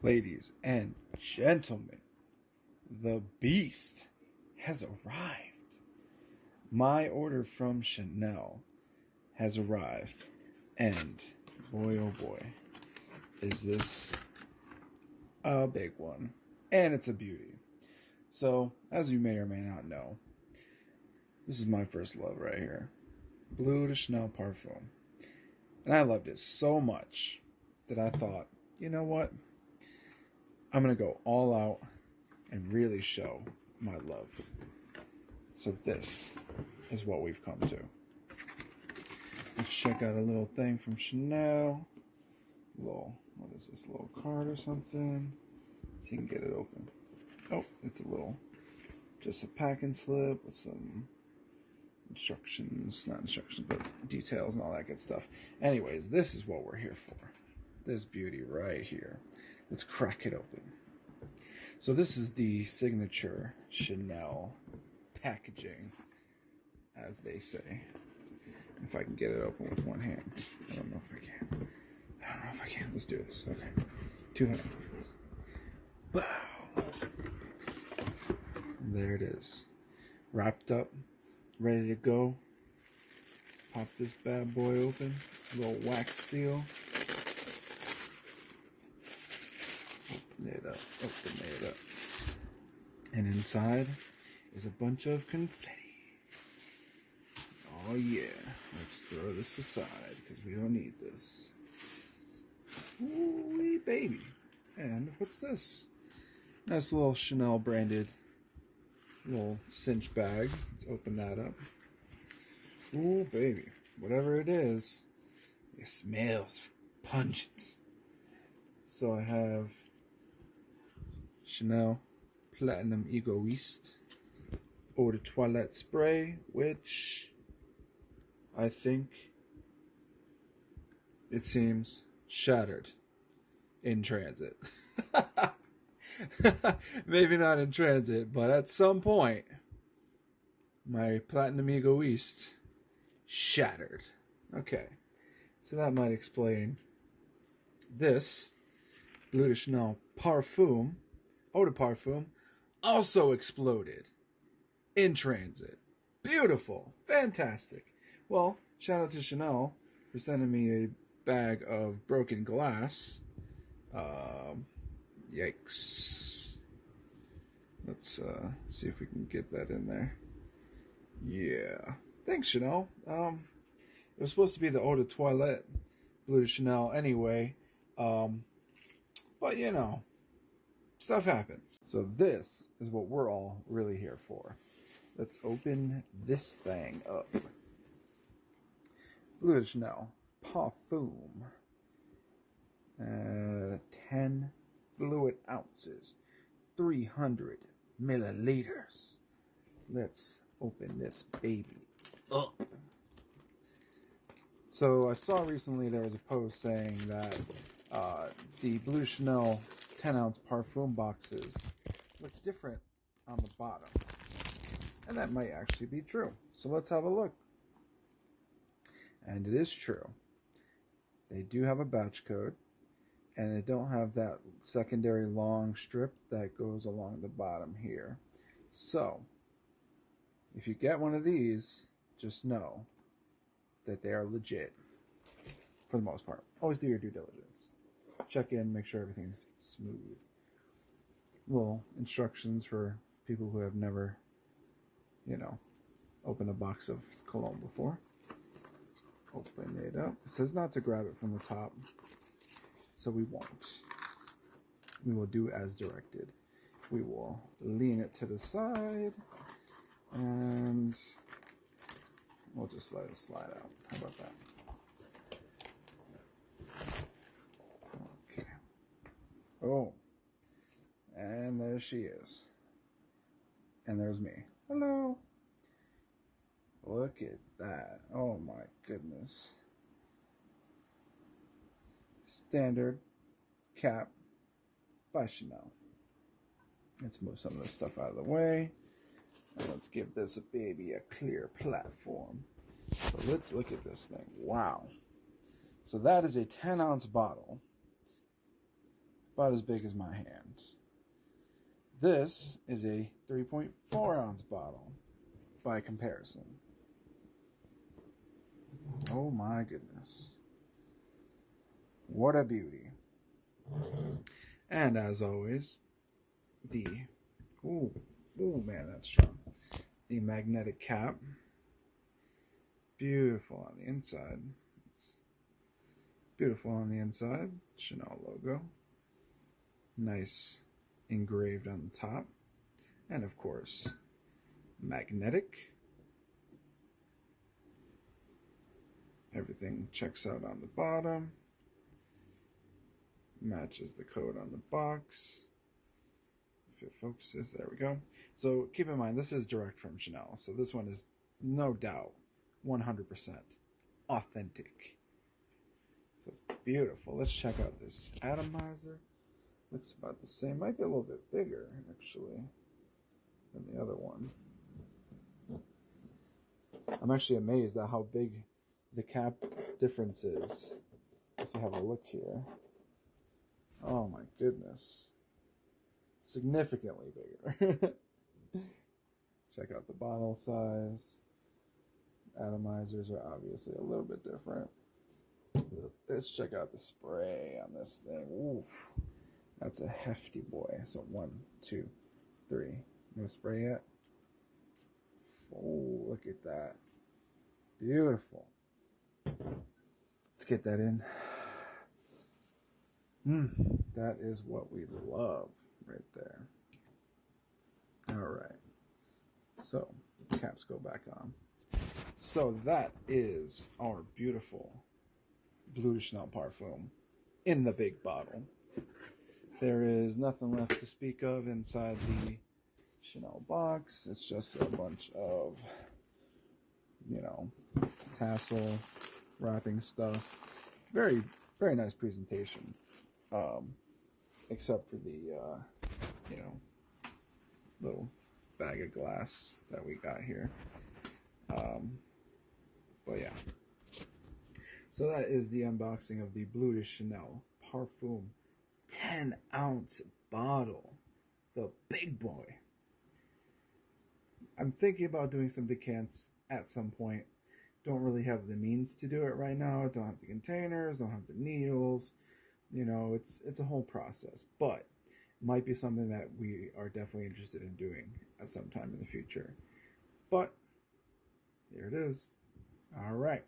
Ladies and gentlemen, the beast has arrived. My order from Chanel has arrived, and boy oh boy, is this a big one. And it's a beauty. So, as you may or may not know, this is my first love right here. Bleu De Chanel Parfum. And I loved it so much that I thought, you know what? I'm going to go all out and really show my love. So this is what we've come to. Let's check out a little thing from Chanel. What is this, a little card or something? So you can get it open. Oh, it's just a packing slip with some instructions, not instructions, but details and all that good stuff. Anyways, this is what we're here for. This beauty right here. Let's crack it open. So this is the signature Chanel packaging, as they say. If I can get it open with one hand. I don't know if I can. Let's do this. Okay. 2 hands. Wow. There it is. Wrapped up. Ready to go. Pop this bad boy open. A little wax seal. Open it up. And inside is a bunch of confetti. Oh yeah. Let's throw this aside because we don't need this. Ooh, baby. And what's this? Nice little Chanel branded little cinch bag. Let's open that up. Ooh, baby. Whatever it is, it smells pungent. So I have Chanel Platinum Egoiste Eau de Toilette Spray, which I think it seems shattered in transit. Maybe not in transit, but at some point, my Platinum Egoiste shattered. Okay, so that might explain this. Bleu de Chanel Parfum, Eau de Parfum, also exploded in transit. Beautiful, fantastic. Well, shout out to Chanel for sending me a bag of broken glass. Yikes. Let's see if we can get that in there. Yeah. Thanks, Chanel. It was supposed to be the Eau de Toilette Bleu de Chanel anyway. But you know, stuff happens. So this is what we're all really here for. Let's open this thing up. Bleu de Chanel Parfum. 10 fluid ounces. 300 milliliters. Let's open this baby up. So I saw recently there was a post saying that the Bleu Chanel 10-ounce parfum boxes look different on the bottom. And that might actually be true. So let's have a look. And it is true. They do have a batch code. And they don't have that secondary long strip that goes along the bottom here. So, if you get one of these, just know that they are legit. For the most part. Always do your due diligence. Check in, make sure everything's smooth. Little instructions for people who have never, opened a box of cologne before. Open it up. It says not to grab it from the top. So we won't. We will do as directed. We will lean it to the side. And we'll just let it slide out. How about that? Okay. Oh. And there she is. And there's me. Hello. Look at that. Oh my goodness. Standard cap by Chanel. Let's move some of this stuff out of the way. And let's give this a baby a clear platform. So let's look at this thing. Wow. So that is a 10-ounce bottle. about as big as my hand. This is a 3.4 ounce bottle by comparison. Oh my goodness. What a beauty. And as always, oh man, that's strong. The magnetic cap. Beautiful on the inside. Beautiful on the inside. Chanel logo. Nice engraved on the top. And of course, magnetic. Everything checks out on the bottom. Matches the code on the box. If it focuses, there we go. So keep in mind, this is direct from Chanel. So this one is no doubt 100% authentic. So it's beautiful. Let's check out this atomizer. Looks about the same. Might be a little bit bigger, actually, than the other one. I'm actually amazed at how big the cap difference is. If you have a look here. Oh my goodness. Significantly bigger. Check out the bottle size. Atomizers are obviously a little bit different. Let's check out the spray on this thing. Oof. That's a hefty boy. So 1, 2, 3. No spray yet? Oh, look at that. Beautiful. Let's get that in. That is what we love right there. All right. So, caps go back on. So that is our beautiful Bleu De Chanel Parfum in the big bottle. There is nothing left to speak of inside the Chanel box. It's just a bunch of, tassel wrapping stuff. Very, very nice presentation. Except for the, little bag of glass that we got here. But yeah. So that is the unboxing of the Bleu De Chanel Parfum 10-ounce bottle. The big boy. I'm thinking about doing some decants at some point. Don't really have the means to do it right now. Don't have the containers, don't have the needles. It's a whole process. But it might be something that we are definitely interested in doing at some time in the future. But here it is. All right.